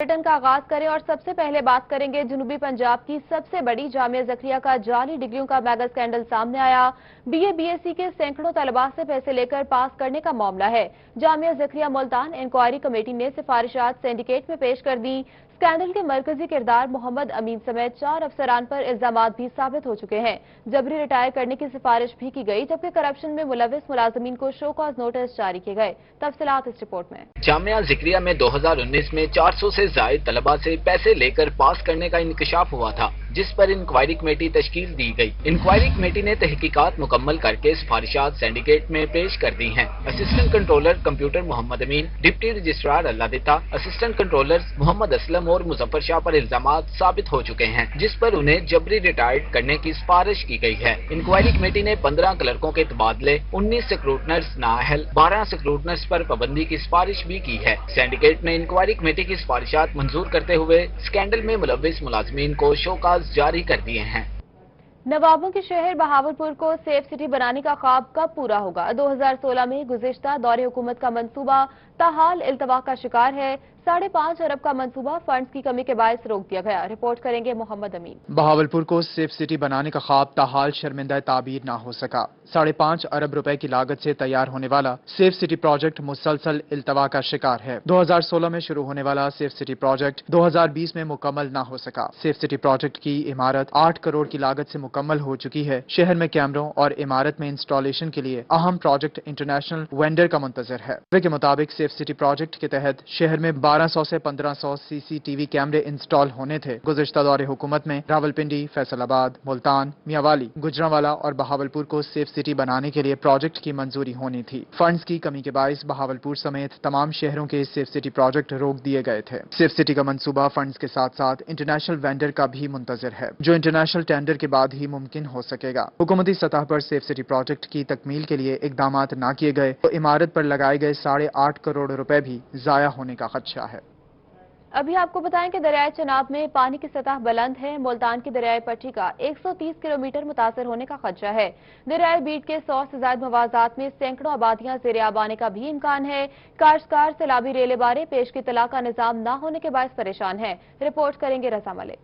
Bulletin का आगाज करें और सबसे पहले बात करेंगे जनूबी पंजाब की सबसे बड़ी जामिया ज़करिया का जाली डिग्रियों का मेगा स्कैंडल सामने आया। बीए बीएससी के सैकड़ों तलबा से पैसे लेकर पास करने का मामला है। जामिया ज़करिया मुल्तान इंक्वायरी कमेटी ने सिफारिशात सिंडिकेट में पेश कर दी। स्कैंडल के मरकजी किरदार मोहम्मद अमीन समेत 4 अफसरान पर इल्जामात भी साबित हो चुके हैं। जबरी रिटायर करने की सिफारिश भी की गई, जबकि करप्शन में मुलविस मुलाजमीन को शो कॉज नोटिस जारी किए गए। तफसीलात इस रिपोर्ट में। जामिया ज़करिया में 2019 में 400 से जायद तलबा से पैसे लेकर पास करने का इंकशाफ हुआ था, जिस पर इंक्वायरी कमेटी तश्कील दी गई। इंक्वायरी कमेटी ने तहकीकात मुकम्मल करके सिफारिशात सिंडिकेट में पेश कर दी हैं। Assistant controller computer Mohammad Amin, deputy registrar Alladitta, assistant controller Mohammad Aslam और मुजफ्फर शाह पर इल्जामात साबित हो चुके हैं, जिस पर उन्हें जबरी रिटायर्ड करने की सिफारिश की गई है। इंक्वायरी कमेटी ने 15 क्लर्कों के तबादले, 19 स्क्रूटनर्स नाअहल, 12 स्क्रूटनर्स पर पाबंदी की सिफारिश भी की है। सिंडिकेट ने इंक्वायरी कमेटी की सिफारिशात मंजूर करते हुए स्कैंडल में मुलविस मुलाजमीन को शोकाज जारी कर दिए हैं। नवाबों के शहर बहावलपुर को सेफ सिटी बनाने का ख्वाब कब पूरा होगा? 2016 में गुज़िश्ता दौरे हुकूमत का मंसूबा ताहाल इल्तवा का शिकार है। 5.5 अरब का मंसूबा फंड्स की कमी के बायस रोक दिया गया। रिपोर्ट करेंगे मोहम्मद अमीन। बहावलपुर को सेफ सिटी बनाने का ख्वाब ताहाल शर्मिंदा ताबीर ना हो सका। 5.5 अरब रुपए की लागत से तैयार होने वाला सेफ सिटी प्रोजेक्ट मुसलसल इल्तवा का शिकार है। 2016 में शुरू होने वाला सेफ सिटी प्रोजेक्ट 2020 में मुकम्मल ना हो सका। सेफ सिटी प्रोजेक्ट की इमारत 8 करोड़ की लागत से मुकम्मल हो चुकी है। शहर में कैमरों और इमारत में इंस्टॉलेशन के लिए अहम प्रोजेक्ट इंटरनेशनल वेंडर का मुंतजर है। के मुताबिक सेफ सिटी प्रोजेक्ट के तहत शहर में 1200 से 1500 सीसीटीवी कैमरे इंस्टॉल होने थे। गुज़िश्ता दौरे हुकूमत में रावलपिंडी, फैसलाबाद, मुल्तान, मियांवाली, गुजरांवाला और बहावलपुर को सेफ सिटी बनाने के लिए प्रोजेक्ट की मंजूरी होनी थी। फंड्स की कमी के बायस बहावलपुर समेत तमाम शहरों के सेफ सिटी प्रोजेक्ट रोक दिए गए थे। सेफ सिटी का मंसूबा फंड्स के साथ साथ इंटरनेशनल वेंडर का भी मुंतजर है, जो इंटरनेशनल टेंडर के बाद ही मुमकिन हो सकेगा। हुकूमती सतह पर सेफ सिटी प्रोजेक्ट की तकमील के लिए इकदामात न किए गए तो इमारत पर लगाए गए 8.5 करोड़ रुपए भी जाया होने का खदशा है। अभी आपको बताएं कि दरियाए चनाब में पानी की सतह बुलंद है। मुल्तान की दरियाई पट्टी का 130 किलोमीटर मुतासर होने का खदशा है। दरियाई बीट के 100 से ज्यादा मवाजात में सैकड़ों आबादियां ज़ेरे आब आने का भी इम्कान है। काश्तकार सैलाबी रेले बारे पेश की इत्तला का निजाम न होने के बायस परेशान है। रिपोर्ट करेंगे रजा मलिक।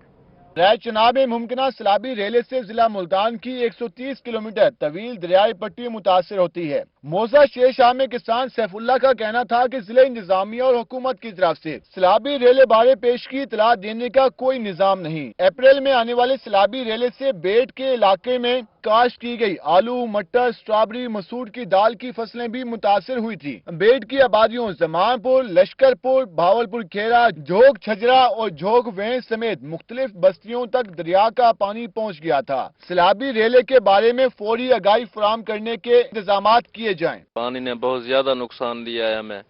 दरियाए चनाब में मुमकिन सैलाबी रेले से जिला मुल्तान की 130 किलोमीटर तवील दरियाई पट्टी मुतासर होती है। मौजा शेर शाह में किसान सैफुल्ला का कहना था कि जिले इंतजामिया और हुकूमत की तरफ से सैलाबी रेले बारे पेश की इतला देने का कोई निजाम नहीं। अप्रैल में आने वाले सैलाबी रेले से बेट के इलाके में काश्त की गई आलू, मटर, स्ट्रॉबेरी, मसूर की दाल की फसलें भी मुतासर हुई थी। बेट की आबादियों जमानपुर, लश्करपुर, भावलपुर खेरा, झोंक छजरा और झोंक वें समेत मुख्तलिफ बस्तियों तक दरिया का पानी पहुँच गया था। सैलाबी रेले के बारे में फौरी आगाही फराहम करने के इंतजाम किए जाएं। पानी ने बहुत ज्यादा नुकसान दिया है हमें।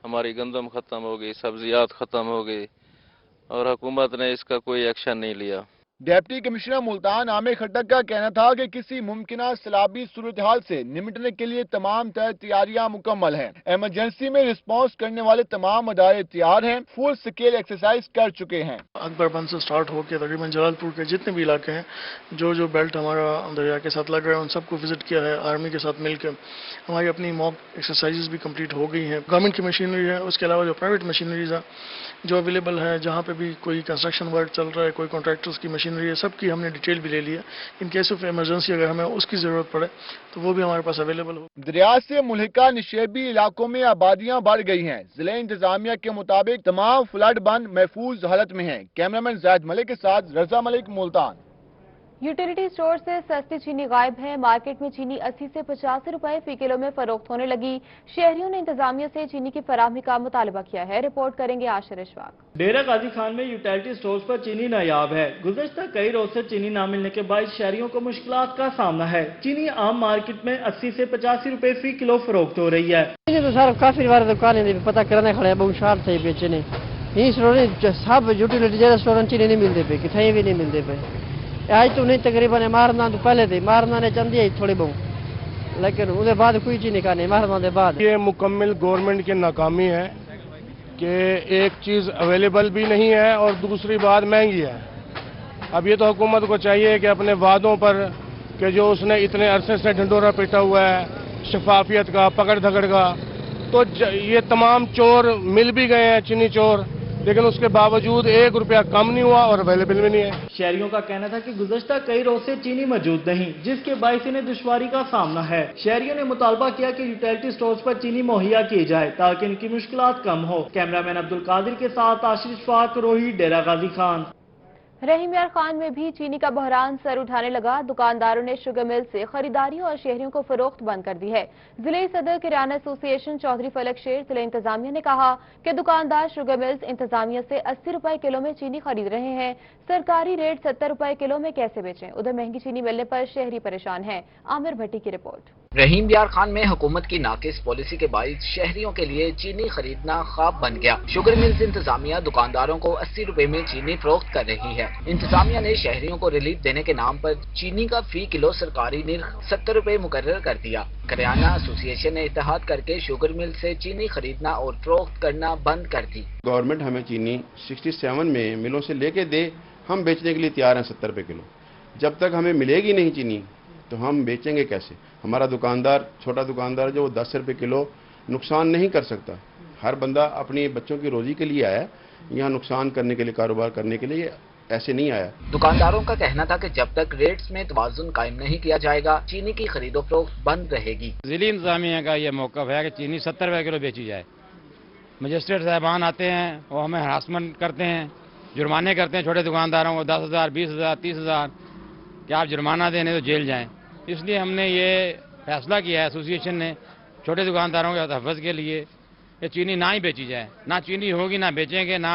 हमारी गंदम खत्म हो गई, सब्जियात खत्म हो गई और हुकूमत ने इसका कोई एक्शन नहीं लिया। डिप्टी कमिश्नर मुल्तान आमिर खट्टक का कहना था कि किसी मुमकिना सैलाबी सूरत हाल से निपटने के लिए तमाम तैयारियां मुकम्मल हैं। इमरजेंसी में रिस्पांस करने वाले तमाम अदारे तैयार हैं, फुल स्केल एक्सरसाइज कर चुके हैं। अकबरबंद से स्टार्ट होकर तकरीबन जलालपुर के जितने भी इलाके हैं, जो बेल्ट हमारा दरिया के साथ लग रहा है, उन सबको विजिट किया है। आर्मी के साथ मिलकर हमारी अपनी मॉक एक्सरसाइजेज भी कंप्लीट हो गई हैं। गवर्नमेंट की मशीनरी है, उसके अलावा जो प्राइवेट मशीनरीज है जो अवेलेबल है, जहाँ पे भी कोई कंस्ट्रक्शन वर्क चल रहा है, कोई कॉन्ट्रैक्टर्स की मशीनरी है, सबकी हमने डिटेल भी ले लिया। इन केस ऑफ इमरजेंसी अगर हमें उसकी जरूरत पड़े तो वो भी हमारे पास अवेलेबल हो। दरिया से मुल्हिका निशेबी इलाकों में आबादियां बढ़ गई हैं। जिले इंतजामिया के मुताबिक तमाम फ्लड बंद महफूज हालत में हैं। कैमरामैन जायद मलिक के साथ रजा मलिक, मुल्तान। यूटिलिटी स्टोर से सस्ती चीनी गायब है। मार्केट में चीनी 80 से 85 रुपए फी किलो में फरोख्त होने लगी। शहरियों ने इंतजामिया से चीनी की फराहमी का मुतालबा किया है। रिपोर्ट करेंगे आशिर इशफाक। डेरा गाजी खान में यूटिलिटी स्टोर्स पर चीनी नायाब है। गुज़श्ता कई रोज से चीनी न मिलने के बाद शहरियों को मुश्किलात का सामना है। चीनी आम मार्केट में 80 से 85 रुपए फी किलो फरोख्त हो रही है। तो सर काफी बार दुकानें पता करने खड़े बहुत शार थे पे चीनी सब यूटिलिटी स्टोर चीनी नहीं मिलते पे, कितने भी नहीं मिलते पे। आज तो नहीं तकरीबन मारना तो पहले थे, मारना ने चंदी है थोड़ी बहुत, लेकिन उसके बाद कोई चीज नहीं मारना के बाद। ये मुकम्मल गवर्नमेंट की नाकामी है कि एक चीज अवेलेबल भी नहीं है और दूसरी बात महंगी है। अब ये तो हुकूमत को चाहिए कि अपने वादों पर कि जो उसने इतने अरसे से ढंडोरा पीटा हुआ है शफाफियत का, पकड़ धकड़ का, तो ये तमाम चोर मिल भी गए हैं, चीनी चोर, लेकिन उसके बावजूद 1 रुपया कम नहीं हुआ और अवेलेबल भी नहीं है। शहरियों का कहना था कि गुज़श्ता कई रोज से चीनी मौजूद नहीं, जिसके बायस इन्हें दुश्वारी का सामना है। शहरियों ने मुतालबा किया कि यूटिलिटी स्टोर्स पर चीनी मुहैया की जाए ताकि इनकी मुश्किलात कम हो। कैमरामैन अब्दुल कादिर के साथ आशीष फाक, रोही, डेरा गाजी खान। रहीम यार खान में भी चीनी का बहरान सर उठाने लगा। दुकानदारों ने शुगर मिल से खरीदारी और शहरियों को फरोख्त बंद कर दी है। जिले सदर किराना एसोसिएशन चौधरी फलक शेर जिले इंतजामिया ने कहा कि दुकानदार शुगर मिल्स इंतजामिया से 80 रुपए किलो में चीनी खरीद रहे हैं। सरकारी रेट 70 रुपए किलो में कैसे बेचें? उधर महंगी चीनी मिलने पर शहरी परेशान हैं। आमिर भट्टी की रिपोर्ट। रहीम यार खान में हुकूमत की नाकिस पॉलिसी के बाइस शहरियों के लिए चीनी खरीदना ख्वाब बन गया। शुगर मिल्स इंतजामिया दुकानदारों को 80 रुपए में चीनी फरोख्त कर रही है। इंतजामिया ने शहरियों को रिलीफ देने के नाम पर चीनी का फी किलो सरकारी निर्ख 70 रुपए मुकर्रर कर दिया। किराना एसोसिएशन ने इत्तेहाद करके शुगर मिल से चीनी खरीदना और फरोख्त करना बंद कर दी। गवर्नमेंट हमें चीनी 67 में मिलों से लेके दे, हम बेचने के लिए तैयार हैं 70 रुपए किलो। जब तक हमें मिलेगी नहीं चीनी तो हम बेचेंगे कैसे? हमारा दुकानदार, छोटा दुकानदार जो 10 रुपए किलो नुकसान नहीं कर सकता। हर बंदा अपनी बच्चों की रोजी के लिए आया, यहाँ नुकसान करने के लिए, कारोबार करने के लिए ऐसे नहीं आया। दुकानदारों का कहना था कि जब तक रेट्स में तवाज़ुन कायम नहीं किया जाएगा चीनी की खरीदो फरोख्त बंद रहेगी। जिली इंतजामिया का ये मौक़िफ़ है कि चीनी 70 रुपए किलो बेची जाए। मजिस्ट्रेट साहबान आते हैं, वो हमें हरासमेंट करते हैं, जुर्माने करते हैं छोटे दुकानदारों को 10,000, 20,000, 30,000 कि आप जुर्माना देने तो जेल जाएं। इसलिए हमने ये फैसला किया है एसोसिएशन ने छोटे दुकानदारों के तहफ़्फ़ुज़ के लिए कि चीनी ना ही बेची जाए। ना चीनी होगी ना बेचेंगे, ना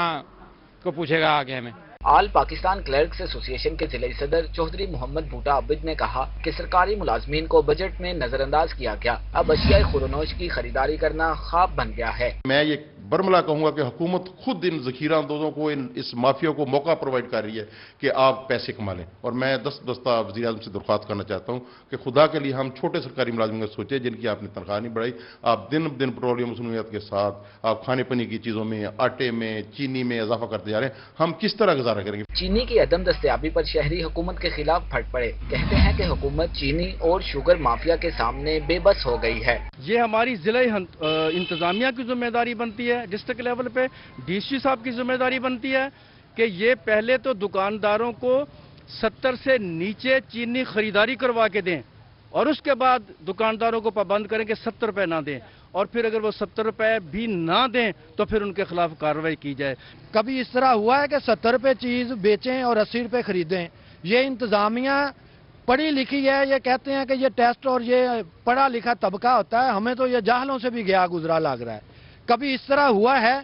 को पूछेगा आगे हमें। आल पाकिस्तान क्लर्क्स एसोसिएशन के जिले सदर चौधरी मोहम्मद बूटा आबिद ने कहा कि सरकारी मुलाजमीन को बजट में नजरअंदाज किया गया। अब अशिया खुरोनोश की खरीदारी करना ख्वाब बन गया है। मैं ये बरमला कहूंगा कि हुकूमत खुद इन जखीरा अंदोजों को, इस माफिया को मौका प्रोवाइड कर रही है कि आप पैसे कमा लें। और मैं दस्ता वज़ीर आज़म से दरख्वास्त करना चाहता हूं कि खुदा के लिए हम छोटे सरकारी मुलाजिम को सोचें जिनकी आपने तनख्वाह नहीं बढ़ाई। आप दिन ब दिन पेट्रोलियम मसनूइयात के साथ आप खाने पीने की चीज़ों में, आटे में, चीनी में इजाफा करते जा रहे हैं। हम किस तरह गुजारा करेंगे? चीनी की अदम दस्तयाबी पर शहरी हुकूमत के खिलाफ फट पड़े। कहते हैं कि हुकूमत चीनी और शुगर माफिया के सामने बेबस हो गई है। ये हमारी जिला इंतजामिया की जिम्मेदारी बनती है, डिस्ट्रिक्ट लेवल पे डीसी साहब की जिम्मेदारी बनती है कि ये पहले तो दुकानदारों को 70 से नीचे चीनी खरीदारी करवा के दें और उसके बाद दुकानदारों को पाबंद करें कि 70 रुपए ना दें, और फिर अगर वो 70 रुपए भी ना दें तो फिर उनके खिलाफ कार्रवाई की जाए। कभी इस तरह हुआ है कि 70 रुपए चीज बेचें और 80 रुपए खरीदें? ये इंतजामिया पढ़ी लिखी है, ये कहते हैं कि ये टेस्ट और ये पढ़ा लिखा तबका होता है, हमें तो ये जाहलों से भी गया गुजरा लग रहा है। कभी इस तरह हुआ है?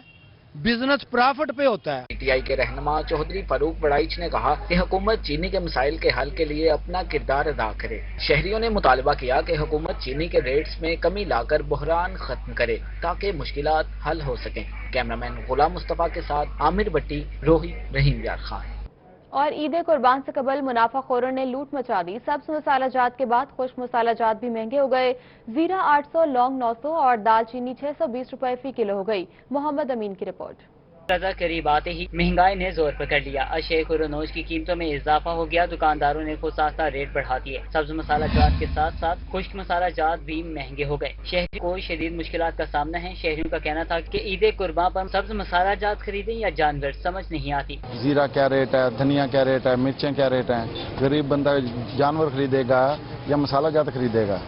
बिजनेस प्रॉफिट पे होता है। पीटीआई के रहनुमा चौधरी फारूक बड़ाइच ने कहा कि हुकूमत चीनी के मसाइल के हल के लिए अपना किरदार अदा करे। शहरियों ने मुतालबा किया कि हुकूमत चीनी के रेट्स में कमी लाकर बहरान खत्म करे ताकि मुश्किलात हल हो सकें। कैमरामैन गुलाम मुस्तफा के साथ आमिर भट्टी, रोही, रहीम यार खान। और ईद कुर्बान से कबल मुनाफाखोरों ने लूट मचा दी। सब्ज मसाला जात के बाद खुश्क मसाला जात भी महंगे हो गए। जीरा 800, लौंग 900 और दालचीनी 620 रुपए फी किलो हो गई। मोहम्मद अमीन की रिपोर्ट। रजा करीब आते ही महंगाई ने जोर पकड़ लिया। अशे खुरोनोश की कीमतों में इजाफा हो गया। दुकानदारों ने खुद सास्ता रेट बढ़ा दिए। सब्ज मसाला जात के साथ साथ खुश्क मसाला जात भी महंगे हो गए। शहरी को शदीद मुश्किलात का सामना है। शहरियों का कहना था कि ईद कुर्बान पर सब्ज मसाला जात खरीदें या जानवर, समझ नहीं आती। जीरा क्या रेट है, धनिया क्या रेट है, मिर्चें क्या रेट है? गरीब बंदा जानवर खरीदेगा या मसाला जात खरीदेगा?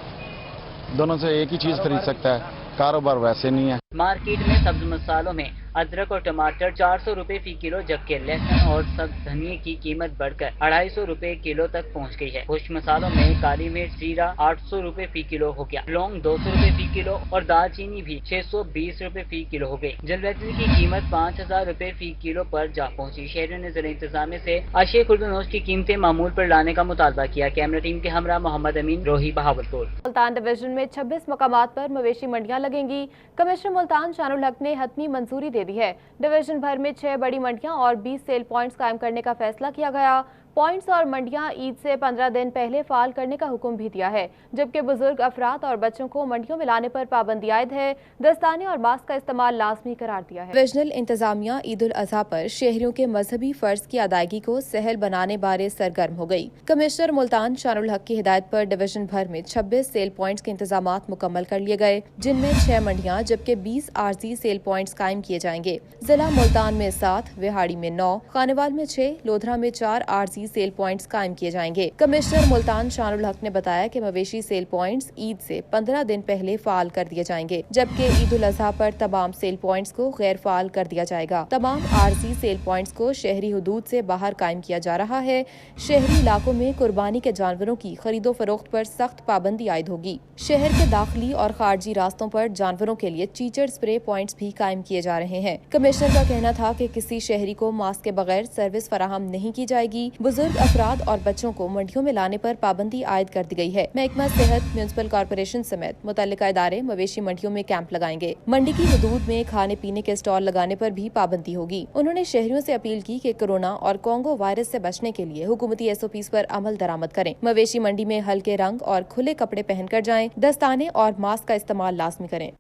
दोनों से एक ही चीज खरीद सकता है। कारोबार वैसे नहीं है। मार्केट में सब्ज मसालों में अदरक और टमाटर 400 रुपए फी किलो, जबकि लहसुन और सब्ज धनिये की कीमत बढ़कर 250 रुपए किलो तक पहुंच गई है। खुश्क मसालों में काली मिर्च जीरा 800 रुपए फी किलो हो गया, लौंग 200 रुपए फी किलो और दालचीनी भी 620 रुपए फी किलो हो गई। जलवैतनी की कीमत 5000 रुपए फी किलो पर जा पहुंची। शहरियों ने जिला इंतजामिया से अशे खुर्दनोश की कीमतें मामूल पर लाने का मुतालबा किया। कैमरा टीम के हमरा मोहम्मद अमीन, रोही, बहावलपुर। मुल्तान डिवीजन में 26 मकामात पर मवेशी मंडियां लगेंगी। कमिश्नर मुल्तान शानुल हक ने हतमी मंजूरी दे दी है। डिवीजन भर में 6 बड़ी मंडियां और 20 सेल पॉइंट्स कायम करने का फैसला किया गया। पॉइंट्स और मंडियां ईद से 15 दिन पहले फाल करने का हुक्म भी दिया है, जबकि बुजुर्ग अफराद और बच्चों को मंडियों में लाने पर पाबंदी आयद है। दस्ताने और मास्क का इस्तेमाल लाजमी करार दिया है। डिवीजनल इंतजामिया ईद उल अजहा पर शहरियों के मजहबी फर्ज की अदायगी को सहल बनाने बारे सरगर्म हो गई। कमिश्नर मुल्तान शानुल हक की हिदायत पर डिवीजन भर में 26 सेल पॉइंट्स के इंतजामात मुकम्मल कर लिए गए, जिनमें 6 मंडियां जबकि 20 आरजी सेल पॉइंट्स कायम किए जाएंगे। जिला मुल्तान में 7, विहाड़ी में 9, खानेवाल में 6, लोधरा में 4 आरजी सेल पॉइंट्स कायम किए जाएंगे। कमिश्नर मुल्तान शानुल हक ने बताया कि मवेशी सेल पॉइंट्स ईद से 15 दिन पहले फाल कर दिए जाएंगे, जबकि ईद उल अजहा पर तमाम सेल पॉइंट्स को गैर फाल कर दिया जाएगा। तमाम आरजी सेल पॉइंट्स को शहरी हुदूद से बाहर कायम किया जा रहा है। शहरी इलाकों में कुर्बानी के जानवरों की खरीदो फरोख्त पर सख्त पाबंदी आयद होगी। शहर के दाखिली और खारजी रास्तों पर जानवरों के लिए चीचड़ स्प्रे पॉइंट्स भी कायम किए जा रहे हैं। कमिश्नर का कहना था कि किसी शहरी को मास्क के बगैर सर्विस फराहम नहीं की जाएगी। बुजुर्ग अफराद और बच्चों को मंडियों में लाने पर पाबंदी आयद कर दी गई है। महकमा सेहत, म्युनिसिपल कॉर्पोरेशन समेत मुतल्लिका इदारे मवेशी मंडियों में कैंप लगाएंगे। मंडी की हदूद में खाने पीने के स्टॉल लगाने पर भी पाबंदी होगी। उन्होंने शहरियों से अपील की कि कोरोना और कोंगो वायरस से बचने के लिए हुकूमती SOPs पर अमल दरामद करें। मवेशी मंडी में हल्के रंग और खुले कपड़े पहनकर जाएं। दस्ताने और मास्क का इस्तेमाल लाजमी करें।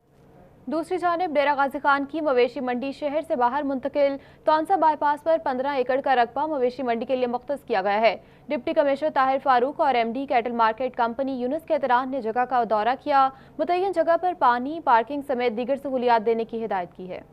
दूसरी जानिब डेरा गाजी खान की मवेशी मंडी शहर से बाहर मुंतकिल। तौनसा बाईपास पर 15 एकड़ का रकबा मवेशी मंडी के लिए मुख्तस किया गया है। डिप्टी कमिश्नर ताहिर फारूक और MD cattle market company Younus Khetran ने जगह का दौरा किया। मुतय्यन जगह पर पानी, पार्किंग समेत दीगर सहूलियात देने की हिदायत की है।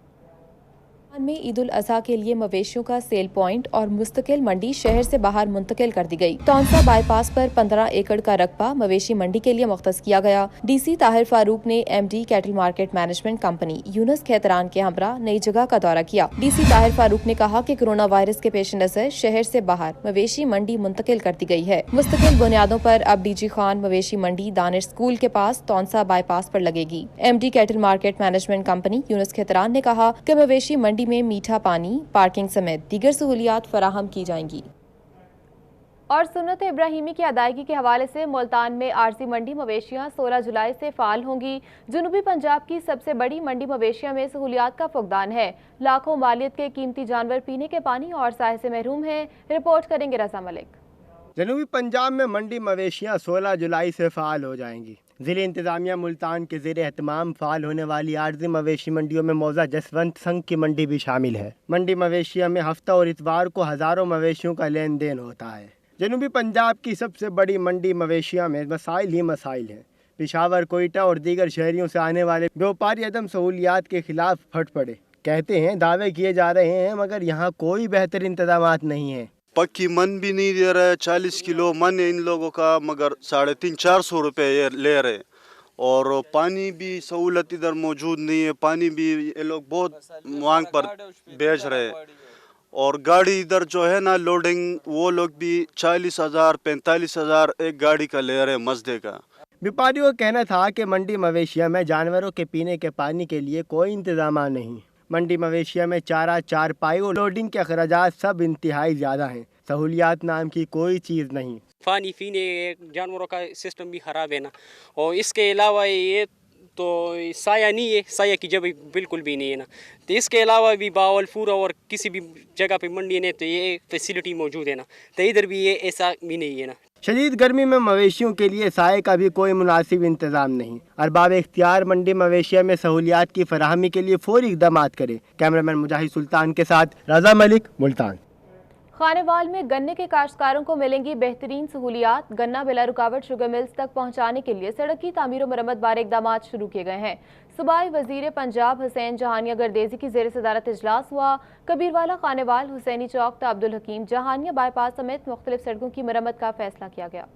में ईद उल अजहा के लिए मवेशियों का सेल पॉइंट और मुस्तकिल मंडी शहर से बाहर मुंतकिल कर दी गई। तौनसा बाईपास पर 15 एकड़ का रकबा मवेशी मंडी के लिए मुख्तस किया गया। DC ताहिर फारूक ने MD cattle market management company Younus Khetran के हमरा नई जगह का दौरा किया। DC ताहिर फारूक ने कहा कि कोरोना वायरस के पेश नजर शहर से बाहर मवेशी मंडी मुंतकिल कर दी गई है। मुस्तकिल बुनियादों पर अब DG खान मवेशी मंडी दानिश स्कूल के पास तौनसा बाईपास पर लगेगी। MD cattle market management company Younus Khetran ने कहा कि मवेशी मंडी में मीठा पानी, पार्किंग समेत दीगर सहूलियात फराहम की जाएंगी। और सुन्नत इब्राहिमी की अदायगी के हवाले से मुल्तान में आरजी मंडी मवेशियां 16 जुलाई से फाल होंगी। जनूबी पंजाब की सबसे बड़ी मंडी मवेशियां में सहूलियात का फुकदान है। लाखों मालियत के कीमती जानवर पीने के पानी और साए से महरूम हैं। रिपोर्ट करेंगे रजा मलिक। जनूबी पंजाब में मंडी मवेशियां 16 जुलाई से फाल हो जाएंगी। ज़िले इंतज़ामिया मुल्तान के ज़ेरे एहतमाम फाल होने वाली आरजी मवेशी मंडियों में मौजा जसवंत संघ की मंडी भी शामिल है। मंडी मवेशियों में हफ्ता और इतवार को हज़ारों मवेशियों का लेन देन होता है। जनूबी पंजाब की सबसे बड़ी मंडी मवेशियों में मसाइल ही मसाइल हैं। पेशावर, कोयटा और दीगर शहरियों से आने वाले व्यापारी अदम सहूलियात के खिलाफ फट पड़े। कहते हैं दावे किए जा रहे हैं मगर यहाँ कोई बेहतर इंतजामात नहीं है। पक्की मन भी नहीं दे रहा है, 40 किलो मन है इन लोगों का, मगर 350-400 रुपये ये ले रहे। और पानी भी सहूलत इधर मौजूद नहीं है, पानी भी ये लोग बहुत मांग पर बेच रहे। और गाड़ी इधर जो है ना लोडिंग, वो लोग भी 40,000 45,000 एक गाड़ी का ले रहे मजदे का। व्यापारियों का कहना था कि मंडी मवेशिया में जानवरों के पीने के पानी के लिए कोई इंतजाम नहीं। मंडी मवेशिया में चारा, चारपाई और लोडिंग के अखराजात सब इंतहाई ज़्यादा हैं। सहूलियात नाम की कोई चीज़ नहीं। पानी पीने जानवरों का सिस्टम भी ख़राब है ना, और इसके अलावा ये तो साया नहीं है, साया की जगह बिल्कुल भी नहीं है ना। तो इसके अलावा भी बावलपुर और किसी भी जगह पे मंडी ने तो ये फैसिलिटी मौजूद है ना, तो इधर भी ये ऐसा भी नहीं है ना। शदीद गर्मी में मवेशियों के लिए साए का भी कोई मुनासिब इंतजाम नहीं। अरबाब इख्तियार मंडी मवेशिया में सहूलियात की फराहमी के लिए फौरी इक़दामात करे। कैमरामैन मुजाहिद सुल्तान के साथ रजा मलिक, मुल्तान। खानेवाल में गन्ने के काश्तकारों को मिलेंगी बेहतरीन सहूलियात। गन्ना बिला रुकावट शुगर मिल्स तक पहुंचाने के लिए सड़क की तामीर और मरम्मत बारे इक़दामात शुरू किए गए हैं। सूबाई वजीर पंजाब हुसैन जहानिया गर्देजी की ज़ेर सदारत इजलास हुआ। कबीरवाला, खानेवाल, हुसैनी चौक, अब्दुल हकीम, जहानिया बाईपास समेत मुख्तलिफ सड़कों की मरम्मत का फैसला किया गया।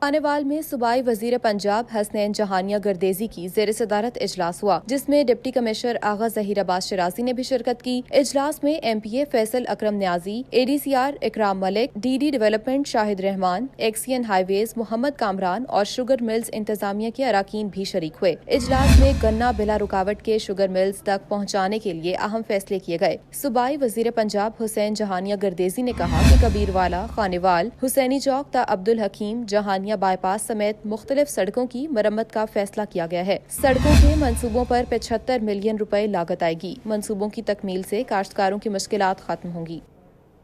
खानेवाल में सूबाई वजीर पंजाब हुसैन जहानिया गर्देजी की ज़ेर सदारत इजलास हुआ, जिसमें डिप्टी कमिश्नर आगा ज़हीर अब्बास शिराजी ने भी शिरकत की। इजलास में MPA फैसल अकरम न्याजी, ADCR इकराम Malik, DD development Shahid Rahman, एक्सियन highways Mohammad Kamran और शुगर मिल्स इंतजामिया के अराकीन भी शरीक हुए। इजलास में गन्ना बिला रुकावट के शुगर मिल्स तक पहुँचाने के लिए अहम फैसले किए गए। सूबाई वजीर पंजाब हुसैन जहानिया गर्देजी ने कहा कि कबीरवाला, खानेवाल, हुसैनी चौक ता अब्दुल हकीम, जहानिया बाईपास समेत मुख्तलिफ सड़कों की मरम्मत का फैसला किया गया है। सड़कों के मंसूबों पर 75 मिलियन रुपए लागत आएगी। मंसूबों की तकमील से काश्तकारों की मुश्किलात खत्म होंगी।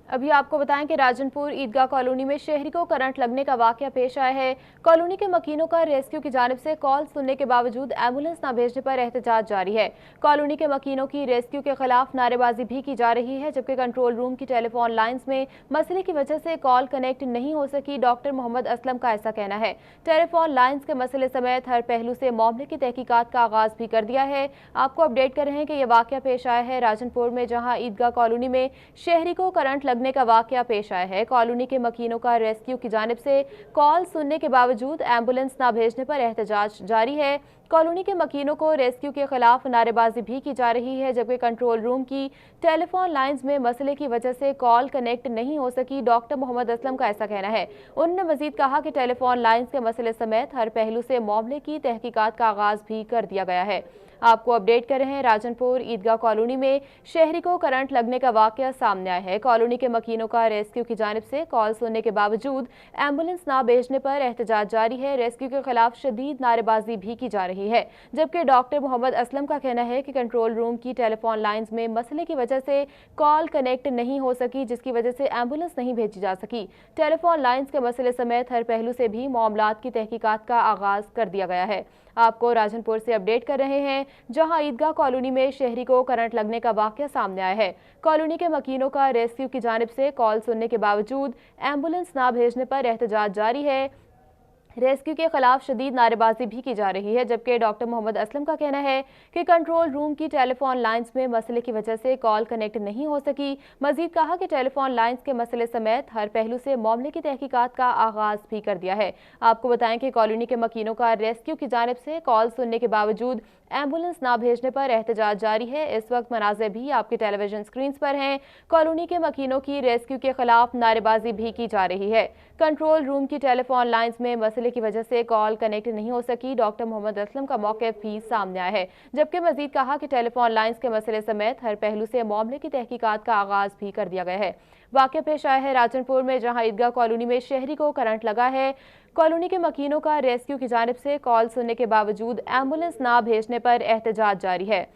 अभी आपको बताएं कि राजनपुर ईदगाह कॉलोनी में शहरी को करंट लगने का वाकया पेश आया है। कॉलोनी के मकीनों का रेस्क्यू की जानिब से कॉल सुनने के बावजूद एम्बुलेंस न भेजने पर एहतजाज जारी है। कॉलोनी के मकीनों की रेस्क्यू के खिलाफ नारेबाजी भी की जा रही है, जबकि कंट्रोल रूम की टेलीफोन लाइन्स में मसले की वजह से कॉल कनेक्ट नहीं हो सकी। डॉक्टर मोहम्मद असलम का ऐसा कहना है। टेलीफोन लाइन्स के मसले समेत हर पहलू से मामले की तहकीकात का आगाज भी कर दिया है। आपको अपडेट कर रहे हैं कि यह वाकया पेश आया है राजनपुर में, जहाँ ईदगाह कॉलोनी में शहरी को करंट लगने का वाकया पेश आया है। कॉलोनी के मकीनों का रेस्क्यू की जानिब से कॉल सुनने के बावजूद एम्बुलेंस न भेजने पर एहतजाज जारी है। कॉलोनी के मकीनों को रेस्क्यू के खिलाफ नारेबाजी भी की जा रही है, जबकि कंट्रोल रूम की टेलीफोन लाइंस में मसले की वजह से कॉल कनेक्ट नहीं हो सकी। डॉक्टर मोहम्मद असलम का ऐसा कहना है। उन्होंने मजीद कहा कि टेलीफोन लाइंस के मसले समेत हर पहलू से मामले की तहकीकात का आगाज भी कर दिया गया है। आपको अपडेट कर रहे हैं राजनपुर ईदगाह कॉलोनी में शहरी को करंट लगने का वाकया सामने आया है। कॉलोनी के मकीनों का रेस्क्यू की जानिब से कॉल सुनने के बावजूद एम्बुलेंस न भेजने पर एहतजाज जारी है। रेस्क्यू के खिलाफ शदीद नारेबाजी भी की जा रही है, जबकि डॉक्टर मोहम्मद असलम का कहना है कि कंट्रोल रूम की टेलीफोन लाइंस में मसले की वजह से कॉल कनेक्ट नहीं हो सकी, जिसकी वजह से एम्बुलेंस नहीं भेजी जा सकी। टेलीफोन लाइंस के मसले समेत हर पहलू से भी मामलात की तहकीकात का आगाज कर दिया गया है। आपको राजनपुर से अपडेट कर रहे हैं, जहां ईदगाह कॉलोनी में शहरी को करंट लगने का वाकया सामने आया है। कॉलोनी के मकीनों का रेस्क्यू की जानिब से कॉल सुनने के बावजूद एम्बुलेंस न भेजने पर एहतजाज जारी है। रेस्क्यू के खिलाफ शदीद नारेबाजी भी की जा रही है, जबकि डॉक्टर मोहम्मद असलम का कहना है कि कंट्रोल रूम की टेलीफोन लाइंस में मसले की वजह से कॉल कनेक्ट नहीं हो सकी। मजीद कहा कि टेलीफोन लाइंस के मसले समेत हर पहलू से मामले की तहकीकात का आगाज भी कर दिया है। आपको बताएं कि कॉलोनी के मकीनों का रेस्क्यू की जानिब से कॉल सुनने के बावजूद एम्बुलेंस न भेजने पर एहतजाज जारी है। इस वक्त मनाज़िर भी आपकी टेलीविजन स्क्रीन पर हैं। कॉलोनी के मकीनों की रेस्क्यू के खिलाफ नारेबाजी भी की जा रही है। कंट्रोल रूम की टेलीफोन लाइंस में मसले की वजह से कॉल कनेक्ट नहीं हो सकी। डॉक्टर मोहम्मद असलम का मौक़िफ़ भी सामने आया है, जबकि मजीद कहा कि टेलीफोन लाइंस के मसले समेत हर पहलू से मामले की तहकीकात का आगाज भी कर दिया गया है। वाक़या पेश आया है राजनपुर में, जहां ईदगाह कॉलोनी में शहरी को करंट लगा है। कॉलोनी के मकीनों का रेस्क्यू की जानिब से कॉल सुनने के बावजूद एम्बुलेंस न भेजने पर एहतजाज जारी है।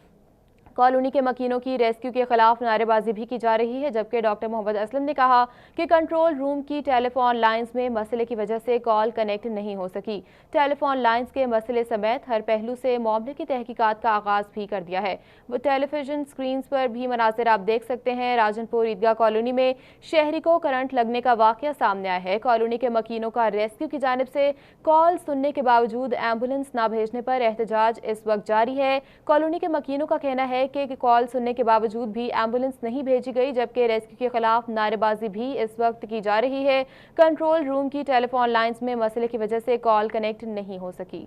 कॉलोनी के मकीनों की रेस्क्यू के खिलाफ नारेबाजी भी की जा रही है, जबकि डॉक्टर मोहम्मद असलम ने कहा कि कंट्रोल रूम की टेलीफोन लाइंस में मसले की वजह से कॉल कनेक्ट नहीं हो सकी। टेलीफोन लाइंस के मसले समेत हर पहलू से मामले की तहकीकात का आगाज भी कर दिया है। वो टेलीविजन स्क्रीन पर भी मनाज़िर आप देख सकते हैं। राजनपुर ईदगाह कॉलोनी में शहरी को करंट लगने का वाकया सामने आया है। कॉलोनी के मकीनों का रेस्क्यू की जानिब से कॉल सुनने के बावजूद एम्बुलेंस न भेजने पर एहतजाज इस वक्त जारी है। कॉलोनी के मकीनों का कहना है कि कॉल सुनने के बावजूद भी एम्बुलेंस नहीं भेजी गई, जबकि रेस्क्यू के खिलाफ नारेबाजी भी इस वक्त की जा रही है। कंट्रोल रूम की टेलीफोन लाइंस में मसले की वजह से कॉल कनेक्ट नहीं हो सकी।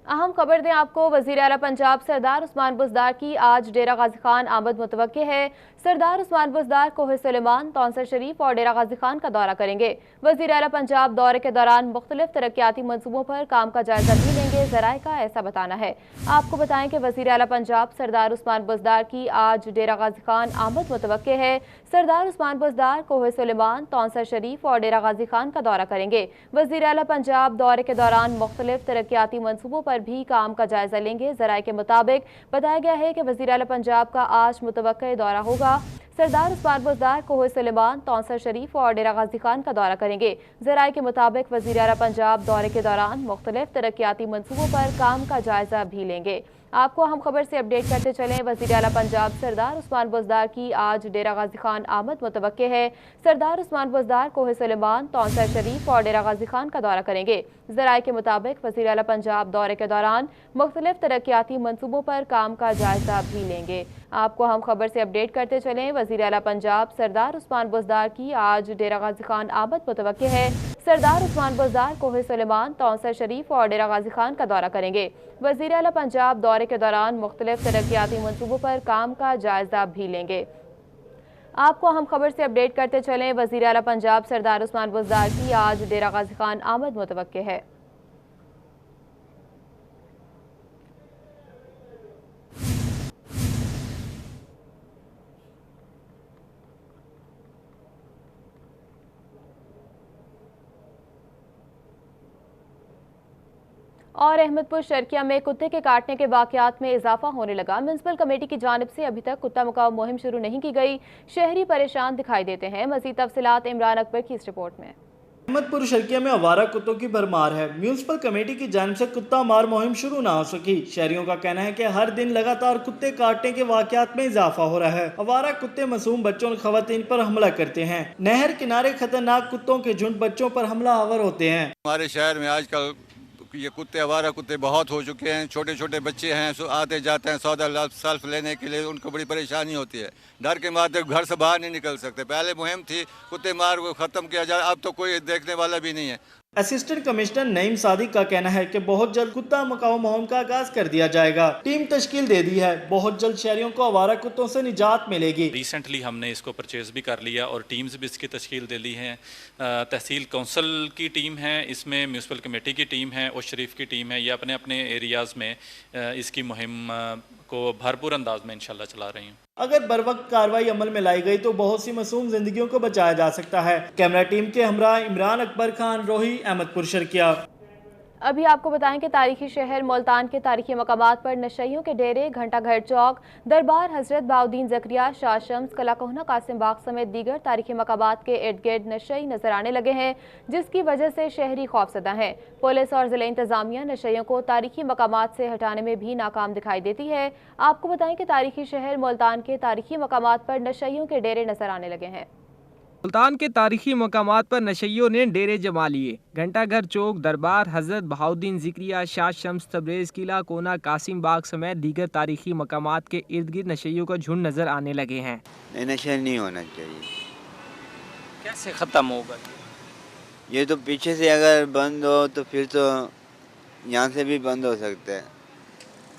अहम खबर दें आपको, वजीर आला पंजाब सरदार उस्मान बुज़दार की आज डेरा गाजी खान आमद मुतवक्के है। सरदार उस्मान बुज़दार कोहे सुलेमान, तौंसर शरीफ और डेरा गाजी खान का दौरा करेंगे। वजीर आला पंजाब दौरे के दौरान मुख्तलिफ तरक्याती मंसूबों पर काम का जायजा भी लेंगे, ज़राए का ऐसा बताना है। आपको बताएं कि वजीर आला पंजाब सरदार उस्मान बुज़दार की आज डेरा गाजी खान आमद मुतवक्के है। सरदार उस्मान बुज़दार कोहे सुलेमान, तौंसर शरीफ और डेरा गाजी खान का दौरा करेंगे। वजीर आला पंजाब दौरे के दौरान मुख्तलिफ तरक्याती मंसूबों पर भी काम का जायजा लेंगे। ज़राए के मुताबिक बताया गया है कि वज़ीर आला पंजाब का आज मुतवक्के दौरा होगा। सरदार उस्मान बुज़दार कोहे सुलेमान, तौंसर शरीफ और डेरा गाजी खान का दौरा करेंगे। ज़राए के मुताबिक वज़ीर आला पंजाब दौरे के दौरान मुख्तलिफ तरक्याती मंसूबों पर काम का जायजा भी लेंगे। आपको अहम खबर से अपडेट करते चलें। वज़ीर आला पंजाब सरदार उस्मान बुज़दार की आज डेरा गाजी खान आमद मुतवक्के है। सरदार उस्मान बुज़दार कोहे सुलेमान, तौंसर शरीफ और डेरा गाजी खान का दौरा करेंगे। ज़राए के मुताबिक वज़ीर आला पंजाब दौरे के दौरान मुख्तलिफ तरक्याती मंसूबों पर काम का जायजा भी लेंगे। आपको हम खबर से अपडेट करते चलें। वज़ीर आला पंजाब सरदार उस्मान बुज़दार की आज डेरा गाजी खान आमद मुतवक्के है। सरदार उस्मान बुज़दार कोहे सुलेमान, तौंसर शरीफ और डेरा गाजी खान का दौरा करेंगे। वज़ीर आला पंजाब दौरे के दौरान मुख्तलिफ तरक्याती मंसूबों पर काम का जायजा भी लेंगे। आपको हम खबर से अपडेट करते चलें। वज़ीर आला पंजाब सरदार उस्मान बुज़दार की आज डेरा गाजी खान आमद मुतवक्के है। और अहमदपुर शर्किया में कुत्ते के काटने के वाकयात में इजाफा होने लगा। म्युनिसिपल कमेटी की जानिब से अभी तक कुत्ता मुकाव मुहिम शुरू नहीं की गई। शहरी परेशान दिखाई देते हैं। मज़ीद तफसीलात इमरान अकबर की इस रिपोर्ट में। अहमदपुर शर्किया में आवारा कुत्तों की भरमार है। म्युनिसिपल कमेटी की जानिब से कुत्ता मार मुहिम शुरू ना हो सकी। शहरियों का कहना है कि हर दिन लगातार कुत्ते काटने के वाकयात में इजाफा हो रहा है। आवारा कुत्ते मासूम बच्चों और खवातीन पर हमला करते हैं। नहर किनारे खतरनाक कुत्तों के झुंड बच्चों पर हमलावर होते हैं। हमारे शहर में आजकल ये कुत्ते आवारा कुत्ते बहुत हो चुके हैं। छोटे छोटे बच्चे हैं, आते जाते हैं सौदा सल्फ लेने के लिए, उनको बड़ी परेशानी होती है। डर के मारे घर से बाहर नहीं निकल सकते। पहले मुहिम थी कुत्ते मार को ख़त्म किया जाए, अब तो कोई देखने वाला भी नहीं है। असिस्टेंट कमिश्नर नईम सादिक का कहना है कि बहुत जल्द कुत्ता मुकाव मुहिम का आगाज कर दिया जाएगा। टीम तश्कील दे दी है। बहुत जल्द शहरियों को आवारा कुत्तों से निजात मिलेगी। रिसेंटली हमने इसको परचेज भी कर लिया और टीम्स भी इसकी तश्कील दे ली है। तहसील कौंसिल की टीम है, इसमें म्यूनसिपल कमेटी की टीम है और शरीफ की टीम है। ये अपने अपने एरियाज़ में इसकी मुहिम को भरपूर अंदाज में इंशाल्लाह चला रही हैं। अगर बर वक्त कार्रवाई अमल में लाई गई तो बहुत सी मासूम जिंदगियों को बचाया जा सकता है। कैमरा टीम के हमरा इमरान अकबर खान, रोही, अहमदपुर शर्किया। अभी आपको बताएं कि तारीखी शहर मुल्तान के तारीखी मकामात पर नशइयों के डेरे, घंटा घर चौक, दरबार हजरत बहाउद्दीन ज़करिया, शाह शम्स, कला कोहना, कासिम बाग समेत दीगर तारीखी मकामात के इर्द गिर्द नशई नजर आने लगे हैं, जिसकी वजह से शहरी खौफजदा हैं। पुलिस और जिला इंतजामिया नशइयों को तारीखी मकामात से हटाने में भी नाकाम दिखाई देती है। आपको बताएं कि तारीखी शहर मुल्तान के तारीखी मकामात पर नशइयों के डेरे नजर आने लगे हैं। मुल्तान के तारीखी मकामात पर नशइयों ने डेरे जमा लिए। घंटा घर चौक, दरबार हजरत बहाउद्दीन ज़िक्रिया, शाह शम्स, तबरेज़, किला कोना, कासिम बाग समेत दीगर तारीखी मकामात के इर्द गिर्द नशइयों का झुंड नजर आने लगे हैं। नशा नहीं होना चाहिए। कैसे ख़त्म होगा ये? तो पीछे से अगर बंद हो तो फिर तो यहाँ से भी बंद हो सकता है।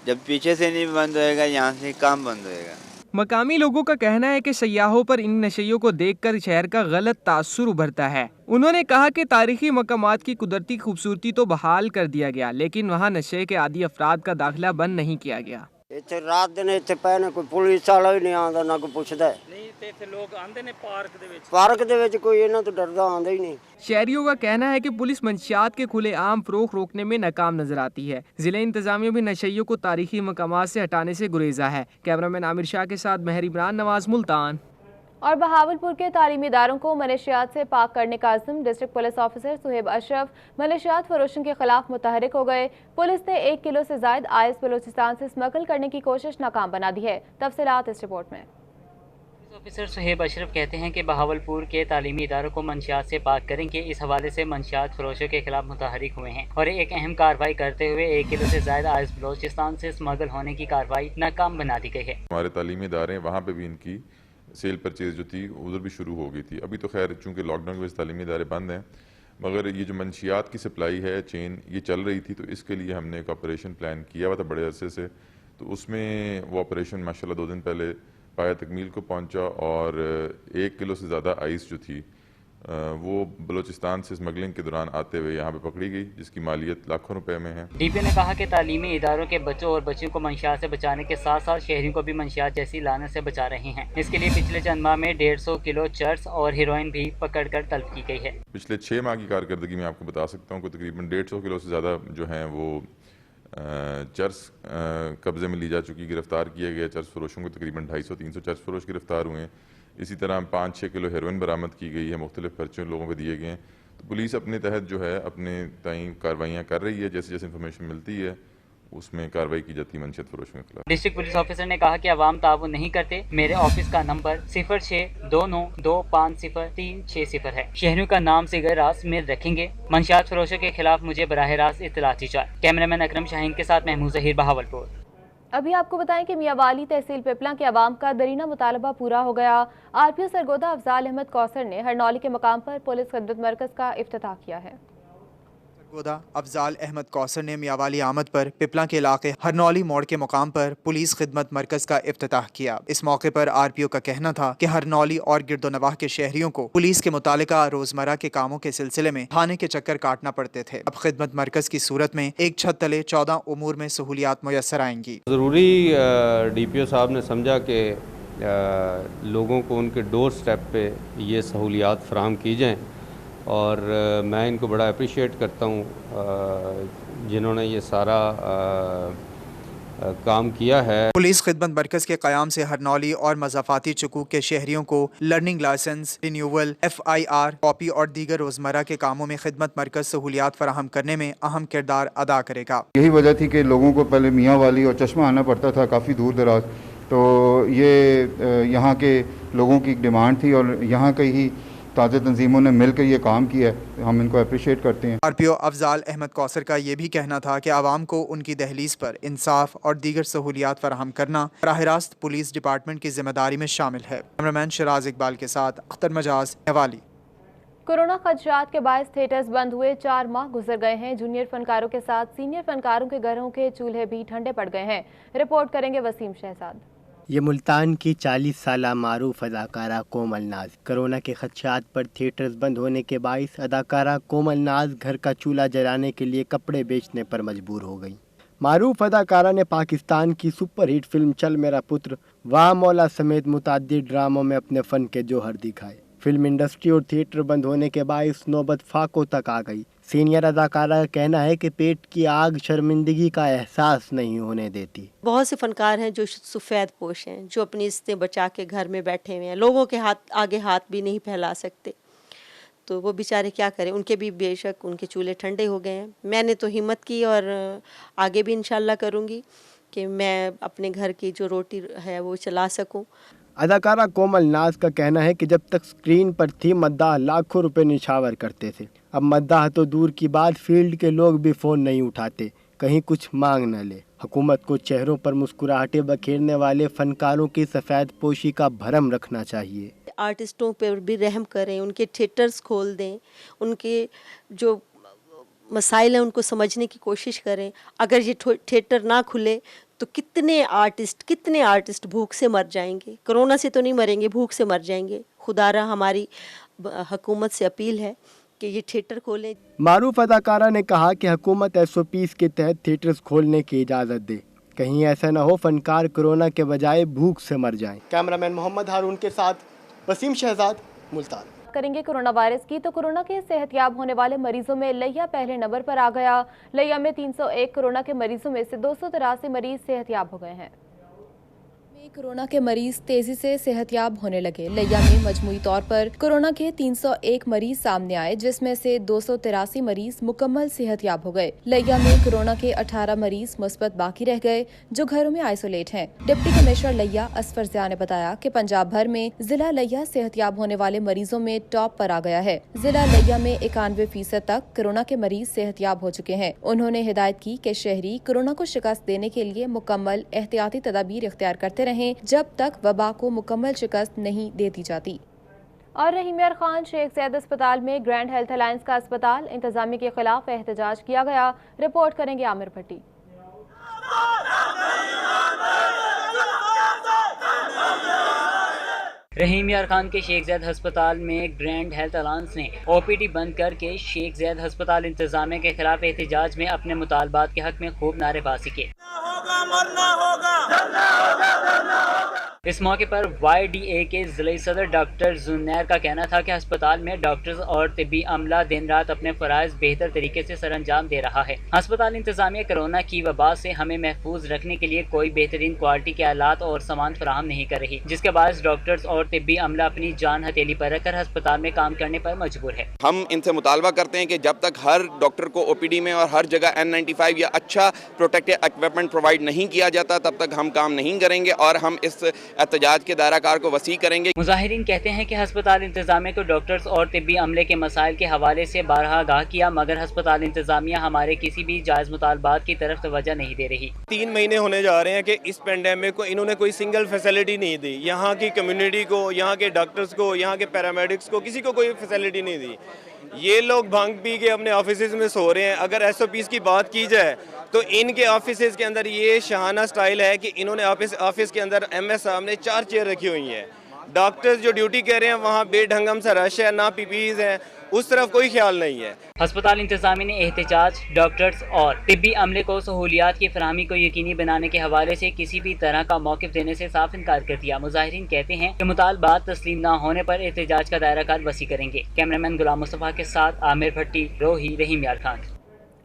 जब पीछे से नहीं बंद होएगा, यहाँ से काम बंद होएगा। मकामी लोगों का कहना है कि सयाहों पर इन नशइयों को देखकर शहर का गलत तासुर उभरता है। उन्होंने कहा कि तारीखी मकामात की कुदरती खूबसूरती तो बहाल कर दिया गया, लेकिन वहाँ नशे के आदी अफराद का दाखिला बंद नहीं किया गया। इत्थे रात दिन इत्थे पैने कोई पुलिस वाला ही नहीं आंदा, ना कोई पुछदा नहीं ते इत्थे लोग आंदे ने पार्क दे विच कोई इन्हां तो डरदा आंदा ही नहीं। शहरियों का कहना है कि पुलिस मंशियात के खुले आम फरोख रोकने में नाकाम नजर आती है। जिला इंतजामिया भी नशइयों को तारीखी मकामात से हटाने से गुरेजा है। कैमरामैन आमिर शाह के साथ महर इमरान नवाज, मुल्तान। और बहावलपुर के तालीमी इदारों को मनशियात से पाक करने का अज़्म। District police officer Suhaib Ashraf मनशियात फरोशों के खिलाफ मुतहरिक हो गए। पुलिस ने 1 किलो से जायद आइस बलूचिस्तान से स्मगल करने की कोशिश नाकाम बना दी है। तफसीलात इस रिपोर्ट में। ऑफिसर सुहेब अशरफ कहते हैं कि बहावलपुर के तालीमी इदारों को मंशियात से पाक करेंगे। इस हवाले से मंशियात फरोशों के खिलाफ मुतहरिक हुए हैं और एक अहम कार्रवाई करते हुए 1 किलो से ज़्यादा आइस बलूचिस्तान से स्मगल होने की कार्रवाई नाकाम बना दी गई है। हमारे तालीमी इदारे वहाँ पे भी इनकी सेल परचेज जो थी उधर भी शुरू हो गई थी। अभी तो खैर चूँकि लॉकडाउन की वजह से तालीमी इदारे बंद हैं, मगर ये जो मंशियात की सप्लाई है, चेन ये चल रही थी, तो इसके लिए हमने एक ऑपरेशन प्लान किया हुआ था बड़े अरसे से। तो उसमें वो ऑपरेशन माशाल्लाह 2 दिन पहले पाया तकमील को पहुंचा और 1 किलो से ज़्यादा आइस जो थी वो बलूचिस्तान से स्मगलिंग के दौरान आते हुए यहाँ पे पकड़ी गई, जिसकी मालियत लाखों रुपए में है। डीपीओ ने कहा कि तालीमी इदारों के बच्चों और बच्चियों को मंशियात से बचाने के साथ साथ शहरियों को भी मंशियात जैसी लानत से बचा रहे हैं। इसके लिए पिछले चंद माह में 150 किलो चर्स और हेरोइन भी पकड़ कर तलब की गई है। पिछले 6 माह की कारकर्दगी में आपको बता सकता हूँ कि तकरीबन 150 किलो से ज़्यादा जो हैं वो चर्स कब्जे में ली जा चुकी, गिरफ्तार किया गया। चर्स फरोशों को तकरीबन 250-300 चर्स फरोश गिरफ्तार हुए हैं। इसी तरह 5-6 किलो हेरोइन बरामद की गई है, मुख्तलिफ पर्चे लोगों को दिए गए हैं। तो पुलिस अपने तहत जो है अपने ताईं कार्रवाइयाँ कर रही है। जैसे जैसे इन्फॉर्मेशन मिलती है उसमें कार्रवाई की जाती है मंशियात फरोशों के खिलाफ। डिस्ट्रिक्ट पुलिस ऑफिसर ने कहा कि अवाम ताउन नहीं करते। मेरे ऑफिस का नंबर 0629250360 है। शहरियों का नाम सिगर रास्त में रखेंगे। मंशियात फरोशों के खिलाफ मुझे बराह रास्त इत्तलात दी जाए। कैमरामैन अकरम शाहीन के साथ महमूद ज़हीर, बहावलपुर। अभी आपको बताएं कि मियांवाली तहसील पिपला के अवाम का दरीना मुतालबा पूरा हो गया। आरपीओ सरगोदा अफजाल अहमद कौसर ने हरनौली के मकाम पर पुलिस खिदमत मरकज का इफ्तिताह किया है। सरगोदा अफजाल अहमद कौसर ने मियांवाली आमद पर पिपला के इलाके हरनौली मोड़ के मुकाम पर पुलिस खिदमत मरकज का इफ्तिताह किया। इस मौके पर आरपीओ का कहना था कि हरनौली और गिरदोनवाह के शहरियों को पुलिस के मुतालिका रोजमर्रा के कामों के सिलसिले में थाने के चक्कर काटना पड़ते थे। अब खिदमत मरकज की सूरत में एक छत तले 14 उमूर में सहूलियात मुयस्सर आएंगी। ज़रूरी डीपीओ साहब ने समझा कि लोगों को उनके डोर स्टेप पे ये सहूलियात फराहम की जाएँ اور میں ان کو بڑا اپریشیٹ کرتا ہوں جنہوں نے یہ سارا کام کیا ہے۔ پولیس خدمت مرکز کے قیام سے ہرنولی اور مضافاتی چکوک کے شہریوں کو learning licence renewal FIR copy اور دیگر روزمرہ کے کاموں میں خدمت مرکز سہولیات فراہم کرنے میں اہم کردار ادا کرے گا۔ یہی وجہ تھی کہ لوگوں کو پہلے میاں والی اور چشمہ آنا پڑتا تھا کافی دور دراز، تو یہ یہاں کے لوگوں کی ڈیمانڈ تھی اور یہاں کے ہی تازہ تنظیموں نے مل کر یہ کام کیا ہے، ہم ان کو اپریشیٹ کرتے ہیں۔ RPO افضال احمد کوثر کا یہ بھی کہنا تھا کہ عوام کو ان کی دہلیز پر انصاف اور دیگر سہولیات فراہم کرنا براہ راست پولیس ڈپارٹمنٹ کی ذمہ داری میں شامل ہے۔ کیمرامین شراز اقبال کے ساتھ اختر مجاز، حوالی۔ کورونا خدشات کے باعث تھیٹرز بند ہوئے 4 ماہ گزر گئے ہیں۔ جونیئر فنکاروں کے ساتھ سینئر فنکاروں کے گھروں کے چولہے بھی ٹھنڈے پڑ گئے ہیں۔ رپورٹ کریں گے وسیم شہزاد۔ یہ ملتان کی 40 سالہ معروف اداکارہ کومل ناز۔ کرونا کے خدشات پر تھیٹرز بند ہونے کے باعث اداکارہ کومل ناز گھر کا چولہا جلانے کے لیے کپڑے بیچنے پر مجبور ہو گئی۔ معروف اداکارہ نے پاکستان کی سپر ہٹ فلم چل میرا پتر، واہ مولا سمیت متعدد ڈراموں میں اپنے فن کے جوہر دکھائے۔ فلم انڈسٹری اور تھیٹر بند ہونے کے باعث نوبت فاقوں تک آ گئی۔ سینئر اداکارہ کا کہنا ہے کہ پیٹ کی آگ شرمندگی کا احساس نہیں ہونے دیتی۔ بہت سے فنکار ہیں جو سفید پوش ہیں، جو اپنی عزتیں بچا کے گھر میں بیٹھے ہوئے ہیں، لوگوں کے آگے ہاتھ بھی نہیں پھیلا سکتے، تو وہ بیچارے کیا کریں۔ ان کے بھی بے شک ان کے چولہے ٹھنڈے ہو گئے ہیں۔ میں نے تو ہمت کی اور آگے بھی انشاءاللہ کروں گی کہ میں اپنے گھر کی جو روٹی ہے وہ چلا سکوں۔ اداکارہ کومل ناز کا کہنا ہے کہ جب تک سکرین پر تھی مداح لاکھوں روپے نچھاور کرتے تھے، اب مداح تو دور کی بات، فیلڈ کے لوگ بھی فون نہیں اٹھاتے، کہیں کچھ مانگ نہ لے۔ حکومت کو چہروں پر مسکراہٹیں بکھیرنے والے فنکاروں کی سفید پوشی کا بھرم رکھنا چاہیے۔ آرٹسٹوں پر بھی رحم کریں، ان کے تھیٹرز کھول دیں، ان کے جو مسائل ہیں ان کو سمجھنے کی کوشش کریں۔ اگر یہ تھیٹر نہ کھلے تو کتنے آرٹسٹ بھوک سے مر جائیں گے۔ کرونا سے تو نہیں مریں گے، بھوک سے مر جائیں گے۔ خدا را ہماری حکومت سے اپیل ہے کہ یہ تھیٹر کھولیں۔ معروف اداکارہ نے کہا کہ حکومت SOPs کے تحت تھیٹرز کھولنے کی اجازت دے، کہیں ایسا نہ ہو فنکار کرونا کے بجائے بھوک سے مر جائیں۔ کیمرامین محمد ہارون کے ساتھ وسیم شہزاد، ملتان۔ کریں گے کورونا وائرس کی تو کورونا کے صحت یاب ہونے والے مریضوں میں لیا پہلے نمبر پر آ گیا۔ لیا میں 301 کورونا کے مریضوں میں سے 283 مریض صحت یاب ہو گئے ہیں۔ کورونا کے مریض تیزی سے صحت یاب ہونے لگے۔ لیا میں مجموعی طور پر کورونا کے 301 مریض سامنے آئے، جس میں سے 283 مریض مکمل صحت یاب ہو گئے۔ لیا میں کورونا کے 18 مریض مثبت باقی رہ گئے، جو گھروں میں آئسولیٹ ہیں۔ ڈپٹی کمشنر لیا اسفر ضیاء نے بتایا کہ پنجاب بھر میں ضلع لیا صحت یاب ہونے والے مریضوں میں ٹاپ پر آ گیا ہے۔ ضلع لیا میں 91% تک کورونا کے مریض صحت یاب ہو چکے ہیں۔ انہوں نے ہدایت کی کہ شہری کورونا کو شکست دینے کے لیے مکمل احتیاطی تدابیر اختیار کرتے رہیں جب تک وبا کو مکمل شکست نہیں دے دی جاتی۔ اور رحیم یار خان شیخ زید اسپتال میں گرینڈ ہیلتھ الائنس کا اسپتال انتظامیہ کے خلاف احتجاج کیا گیا۔ رپورٹ کریں گے عامر بھٹی۔ رحیم یار خان کے شیخ زید ہسپتال میں گرینڈ ہیلتھ الائنس نے OPD بند کر کے شیخ زید ہسپتال انتظامیہ کے خلاف احتجاج میں اپنے مطالبات کے حق میں خوب نعرے بازی کی۔ اس موقع پر YDA کے ضلعی صدر ڈاکٹر زنیر کا کہنا تھا کہ ہسپتال میں ڈاکٹرز اور طبی عملہ دن رات اپنے فرائض بہتر طریقے سے سر انجام دے رہا ہے۔ ہسپتال انتظامیہ کورونا کی وبا سے ہمیں محفوظ رکھنے کے لیے کوئی بہترین کوالٹی کے آلات اور سامان فراہم نہیں کر رہی، جس کے باعث ڈاکٹرز اور طبی عملہ اپنی جان ہتھیلی پر رکھ کر ہسپتال میں کام کرنے پر مجبور ہے۔ ہم ان سے مطالبہ کرتے ہیں کہ جب تک ہر ڈاکٹر کو OPD میں اور ہر جگہ N95 یا اچھا پروٹیکٹیو ایکوپمنٹ پرووائڈ نہیں کیا جاتا تب تک ہم کام نہیں کریں گے اور ہم اس احتجاج کے دائرہ کار کو وسیع کریں گے۔ مظاہرین کہتے ہیں کہ ہسپتال انتظامیہ کو ڈاکٹرز اور طبی عملے کے مسائل کے حوالے سے بارہا آگاہ کیا، مگر ہسپتال انتظامیہ ہمارے کسی بھی جائز مطالبات کی طرف توجہ نہیں دے رہی۔ 3 مہینے ہونے جا رہے ہیں کہ اس پینڈیمک کو انہوں نے کوئی سنگل فیسلٹی نہیں دی، یہاں کی کمیونٹی کو، یہاں کے ڈاکٹرز کو، یہاں کے پیرامیڈکس کو، کسی کو کوئی فیسلٹی نہیں دی۔ یہ لوگ بھنگ پی کے اپنے آفیسز میں سو رہے ہیں۔ اگر SOPs کی بات کی جائے تو ان کے آفیسز کے اندر یہ شاہانہ سٹائل ہے کہ انہوں نے آفس کے اندر MS صاحب نے 4 چیئر رکھی ہوئی ہیں۔ ڈاکٹرز جو ڈیوٹی کر رہے ہیں وہاں بے ڈھنگم سا رش ہے، نہ PPEs ہیں، उस तरफ कोई ख्याल नहीं है। अस्पताल इंतजामिया ने एहतजाज, डॉक्टर्स और तिब्बी अमले को सहूलियात की फराहमी को यकीनी बनाने के हवाले से किसी भी तरह का मौक़िफ़ देने से साफ इनकार कर दिया। मुजाहिरीन कहते हैं कि मुतालबात तस्लीम न होने पर एहतजाज का दायरा कार वसी करेंगे। कैमरामैन गुलाम मुस्तफ़ा के साथ आमिर भट्टी, रोही, रहीम यार खान।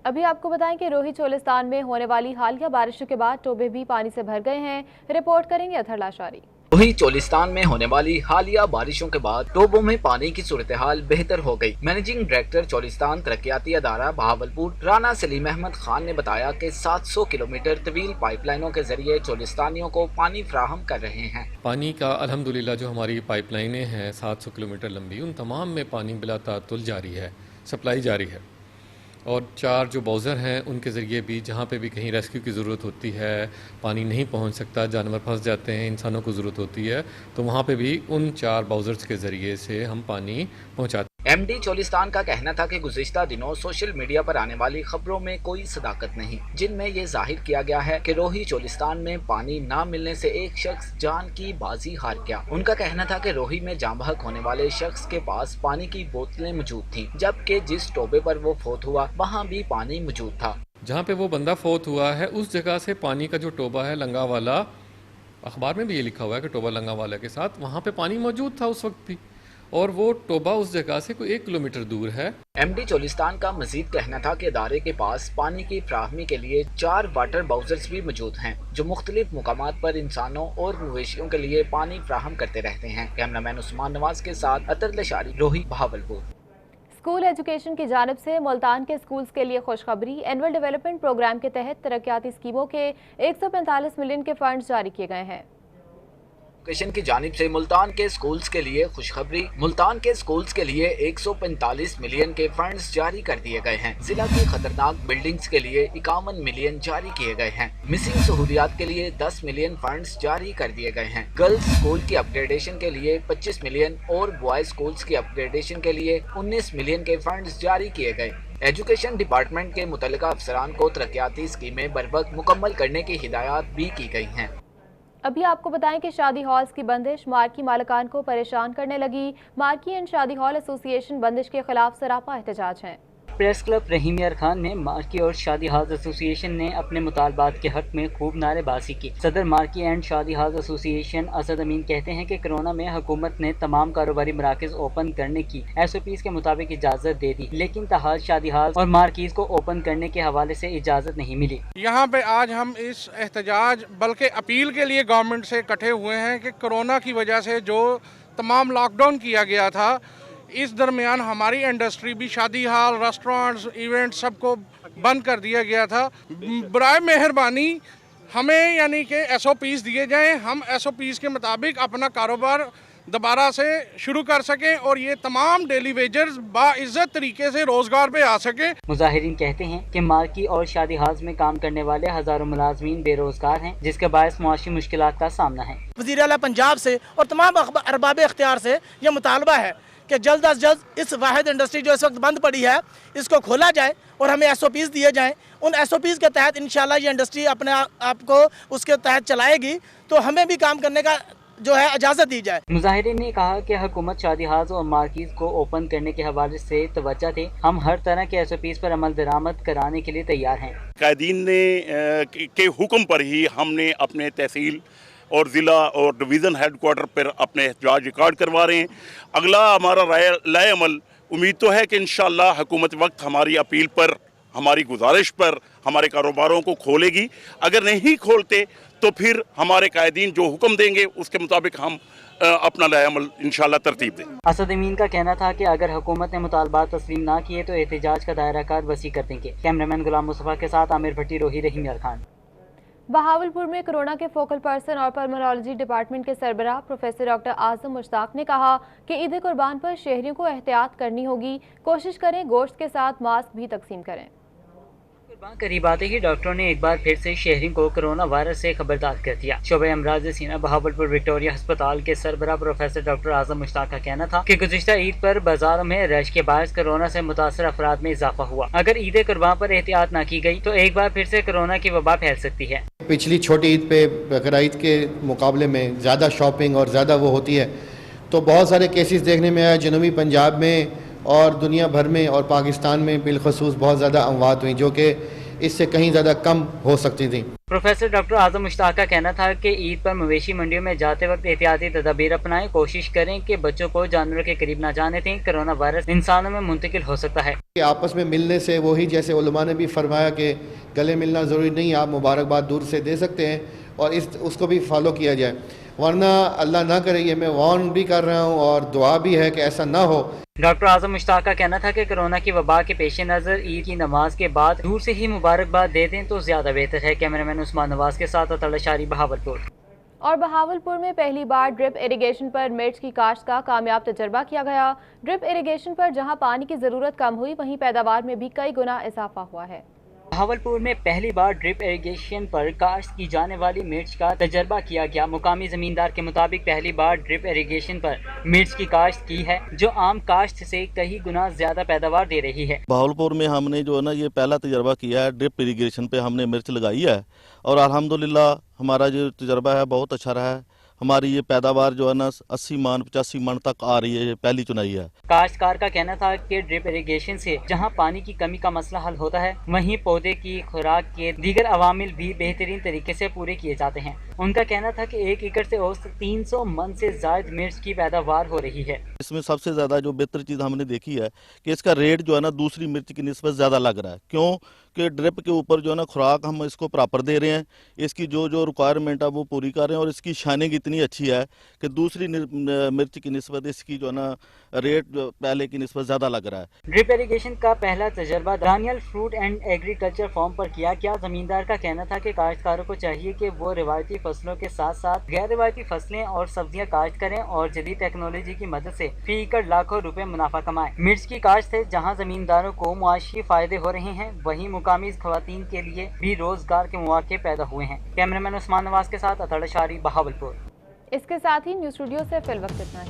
अभी आपको बताएं कि रोही चोलिस्तान में होने वाली हालिया बारिशों के बाद टोबे भी पानी से भर गए हैं। रिपोर्ट करेंगे अथर लाशारी। रोही चोलिस्तान में होने वाली हालिया बारिशों के बाद टोबों में पानी की सूरत हाल बेहतर हो गई। मैनेजिंग डायरेक्टर चोलिस्तान तरक्याती अदारा बहावलपुर राना सलीम अहमद खान ने बताया कि 700 किलोमीटर तवील पाइपलाइनों के जरिए चोलिस्तानियों को पानी फराहम कर रहे हैं। पानी का अल्हम्दुलिल्लाह जो हमारी पाइपलाइनें हैं 700 किलोमीटर लंबी, उन तमाम में पानी बिला तातुल जारी है, सप्लाई जारी है। और 4 जो बाउज़र हैं उनके ज़रिए भी जहाँ पे भी कहीं रेस्क्यू की ज़रूरत होती है, पानी नहीं पहुँच सकता, जानवर फंस जाते हैं, इंसानों को ज़रूरत होती है, तो वहाँ पे भी उन 4 बाउज़र्स के ज़रिए से हम पानी पहुँचाते हैं। एमडी चोलिस्तान का कहना था कि गुज़िश्ता दिनों सोशल मीडिया पर आने वाली खबरों में कोई सदाकत नहीं, जिनमें ये जाहिर किया गया है कि रोही चोलिस्तान में पानी न मिलने से एक शख्स जान की बाजी हार गया। उनका कहना था कि रोही में जाँ बहक होने वाले शख्स के पास पानी की बोतलें मौजूद थीं, जबकि जिस टोबे पर वो फोत हुआ वहाँ भी पानी मौजूद था। जहाँ पे वो बंदा फोत हुआ है उस जगह से पानी का जो टोबा है लंगा वाला, अखबार में भी ये लिखा हुआ है कि टोबा लंगा वाला के साथ, वहाँ पे पानी मौजूद था उस वक्त भी, और वो टोबा उस जगह से कोई 1 किलोमीटर दूर है। एमडी चोलिस्तान का मजीद कहना था कि इदारे के पास पानी की फराहमी के लिए 4 वाटर बाउजर्स भी मौजूद हैं, जो मुख्तलिफ मुकामात पर इंसानों और मवेशियों के लिए पानी फराहम करते रहते हैं। कैमरामैन उस्मान नवाज के साथ अतर लशारी, रोही, बहावलपुर। स्कूल एजुकेशन की जानिब से मुल्तान के स्कूल्स के लिए खुशखबरी। एनुअल डेवलपमेंट प्रोग्राम के तहत तरक्याती स्कीमों के 145 मिलियन के फंड जारी किए गए हैं। एजुकेशन की जानिब से मुल्तान के स्कूल्स के लिए खुशखबरी। मुल्तान के स्कूल्स के लिए 145 मिलियन के फंड्स जारी कर दिए गए हैं। जिला की खतरनाक बिल्डिंग्स के लिए 51 मिलियन जारी किए गए हैं। मिसिंग सहूलियात के लिए 10 मिलियन फंड्स जारी कर दिए गए हैं। गर्ल्स स्कूल की अपग्रेडेशन के लिए 25 मिलियन और बॉयज स्कूल्स की अपग्रेडेशन के लिए 19 मिलियन के फंड्स जारी किए गए। एजुकेशन डिपार्टमेंट के मुतल्लिका अफसरान को तरक्याती स्कीमें बरवक्त मुकम्मल करने की हिदायत भी की गई हैं। अभी आपको बताएं कि शादी हॉल्स की बंदिश मार्की मालिकान को परेशान करने लगी। मार्की एंड शादी हॉल एसोसिएशन बंदिश के खिलाफ सरापा एहतजाज है। प्रेस क्लब रहीम यार खान में मार्की और शादी हाउस एसोसिएशन ने अपने मुतालबात के हक में खूब नारेबाजी की। सदर मार्की एंड शादी हाउस एसोसिएशन असद अमीन कहते हैं कि कोरोना में हुकूमत ने तमाम कारोबारी मराकज ओपन करने की SOPs के मुताबिक इजाज़त दे दी, लेकिन ताहाल शादी हाउस और मार्कीज को ओपन करने के हवाले से इजाज़त नहीं मिली। यहाँ पे आज हम इस एहतजाज बल्कि अपील के लिए गवर्नमेंट से इकट्ठे हुए हैं कि कोरोना की वजह से जो तमाम लॉकडाउन किया गया था, इस दरमियान हमारी इंडस्ट्री भी शादी हॉल, रेस्टोरेंट्स, इवेंट सबको बंद कर दिया गया था। बराए मेहरबानी हमें यानी कि SOPs दिए जाएं, हम SOPs के मुताबिक अपना कारोबार दोबारा से शुरू कर सकें और ये तमाम डेली वेजर्स बाइज्जत तरीके से रोजगार पे आ सके। मुजाहिरीन कहते हैं कि मार्की और शादी हाउस में काम करने वाले हजारों मुलाजमीन बेरोजगार हैं, जिसके बायस मुआशी मुश्किलात का सामना है। वज़ीर आला पंजाब से और तमाम अरबाब इख्तियार से यह मुतालबा है कि जल्द अज जल्द इस वाहिद इंडस्ट्री जो इस वक्त बंद पड़ी है इसको खोला जाए और हमें SOPs दिए जाएं। उन SOPs के तहत इंशाल्लाह ये इंडस्ट्री अपने आप को उसके तहत चलाएगी, तो हमें भी काम करने का जो है इजाज़त दी जाए। मुजाहिरीन ने कहा कि हुकूमत शादी हाउस और मार्कीज को ओपन करने के हवाले से तवज्जो दे। हम हर तरह के SOPs पर अमल दरामद कराने के लिए तैयार हैं। कायदीन ने के हुक्म पर ही हमने अपने तहसील और ज़िला और डिवीज़न हेडक्वार्टर पर अपने एहतजाज रिकॉर्ड करवा रहे हैं। अगला हमारा राय अमल उम्मीद तो है कि इंशाअल्लाह हुकूमत वक्त हमारी अपील पर, हमारी गुजारिश पर हमारे कारोबारों को खोलेगी। अगर नहीं खोलते तो फिर हमारे कायदीन जो हुक्म देंगे उसके मुताबिक हम अपना राय अमल इंशाअल्लाह तरतीब दें। असद अमीन का कहना था कि अगर हुकूमत ने मुतालबात तस्लीम ना किए तो एहतजाज का दायरा कार वसी कर देंगे। कैमरामैन गुलाम मुस्तफ़ा के साथ आमिर भट्टी, रोही, रहीम यार खान। बहावलपुर में कोरोना के फोकल पर्सन और पल्मोनोलॉजी डिपार्टमेंट के सरबराह प्रोफेसर डॉक्टर आजम मुश्ताक ने कहा कि ईद कुर्बान पर शहरियों को एहतियात करनी होगी। कोशिश करें गोश्त के साथ मास्क भी तकसीम करें। करीब आते ही डॉक्टरों ने एक बार फिर से शहरियों को कोरोना वायरस से खबरदार कर दिया। शोबे अमराज सीना बहावलपुर विक्टोरिया अस्पताल के सरबराह प्रोफेसर डॉक्टर आजम मुश्ताक का कहना था कि गुज़िश्ता ईद पर बाजारों में रश के बायस कोरोना से मुतासर अफराद में इजाफा हुआ। अगर ईद कुर्बान पर एहतियात न की गई तो एक बार फिर से कोरोना की वबा फैल सकती है। पिछली छोटी ईद पे बकरा ईद के मुकाबले में ज़्यादा शॉपिंग और ज़्यादा वो होती है, तो बहुत सारे केसेस देखने में आया। जनूबी पंजाब में اور دنیا بھر میں اور پاکستان میں بالخصوص بہت زیادہ اموات ہوئیں جو کہ اس سے کہیں زیادہ کم ہو سکتی تھیں۔ پروفیسر ڈاکٹر اعظم مشتاق کا کہنا تھا کہ عید پر مویشی منڈیوں میں جاتے وقت احتیاطی تدابیر اپنائیں، کوشش کریں کہ بچوں کو جانوروں کے قریب نہ جانے دیں، کرونا وائرس انسانوں میں منتقل ہو سکتا ہے۔ آپس میں ملنے سے وہی جیسے علماء نے بھی فرمایا کہ گلے ملنا ضروری نہیں، آپ مبارکباد دور سے دے سکتے ہیں اور اس کو بھی فالو کیا جائے، ورنہ اللہ نہ کرے یہ میں وارن بھی کر رہا ہوں اور دعا بھی ہے کہ ایسا نہ ہو۔ ڈاکٹر اعظم مشتاق کا کہنا تھا کہ کرونا کی وبا کے پیش نظر عید کی نماز کے بعد دور سے ہی مبارکباد دے دیں تو زیادہ بہتر ہے۔ کیمرہ مین عثمان نواز کے ساتھ اطہر اشاری، بہاولپور۔ اور بہاولپور میں پہلی بار ڈرپ اریگیشن پر مرچ کی کاشت کا کامیاب تجربہ کیا گیا۔ ڈرپ اریگیشن پر جہاں پانی کی ضرورت کم ہوئی وہیں پیداوار میں بھی کئی گنا اضافہ ہوا ہے۔ بہاولپور میں پہلی بار ڈرپ اریگیشن پر کاشت کی جانے والی مرچ کا تجربہ کیا گیا۔ مقامی زمیندار کے مطابق پہلی بار ڈرپ اریگیشن پر مرچ کی کاشت کی ہے جو عام کاشت سے کئی گنا زیادہ پیداوار دے رہی ہے۔ بہاولپور میں ہم نے جو ہے نا یہ پہلا تجربہ کیا ہے، ڈرپ اریگیشن پہ ہم نے مرچ لگائی ہے اور الحمدللہ ہمارا جو تجربہ ہے بہت اچھا رہا ہے۔ ہماری یہ پیداوار جو ہے نا 80 من 85 من تک آ رہی ہے، یہ پہلی چنائی ہے۔ کاشتکار کا کہنا تھا کہ ڈرپ اریگیشن سے جہاں پانی کی کمی کا مسئلہ حل ہوتا ہے وہیں پودے کی خوراک کے دیگر عوامل بھی بہترین طریقے سے پورے کیے جاتے ہیں۔ ان کا کہنا تھا کہ 1 ایکڑ سے اوسط 300 من سے زائد مرچ کی پیداوار ہو رہی ہے۔ اس میں سب سے زیادہ جو بہتر چیز ہم نے دیکھی ہے کہ اس کا ریٹ جو ہے نا دوسری مرچ کی نسبت زیادہ لگ رہا ہے، کیوں کہ ڈرپ کے اوپر جو ہے نا خوراک ہم اس کو پراپر دے رہے ہیں، اس کی جو ریکوائرمنٹ ہے وہ پوری کر رہے ہیں اور اس کی شائننگ اتنی اچھی ہے کہ دوسری مرچ کی نسبت اس کی جو ہے نا ریٹ پہلے کی نسبت زیادہ لگ رہا ہے۔ ڈرپ اریگیشن کا پہلا تجربہ Daniyal fruit and agriculture farm پر کیا زمیندار کا کہنا تھا کہ کاشتکاروں کو چاہیے کہ وہ روایتی فصلوں کے ساتھ ساتھ غیر روایتی فصلیں اور سبزیاں کاشت کریں اور جدید ٹیکنالوجی کی مدد سے فی ایکڑ لاکھوں روپے منافع کمائیں۔ مرچ کی کاشت سے جہاں زمینداروں کو معاشی فائدے ہو رہے ہیں وہیں مقامی خواتین کے لیے بھی روزگار کے مواقع پیدا ہوئے ہیں۔ کیمرہ مین عثمان نواز کے ساتھ اطہر اشاری، بہاولپور۔ اس کے ساتھ ہی نیوز اسٹوڈیو سے فی الوقت اتنا ہی۔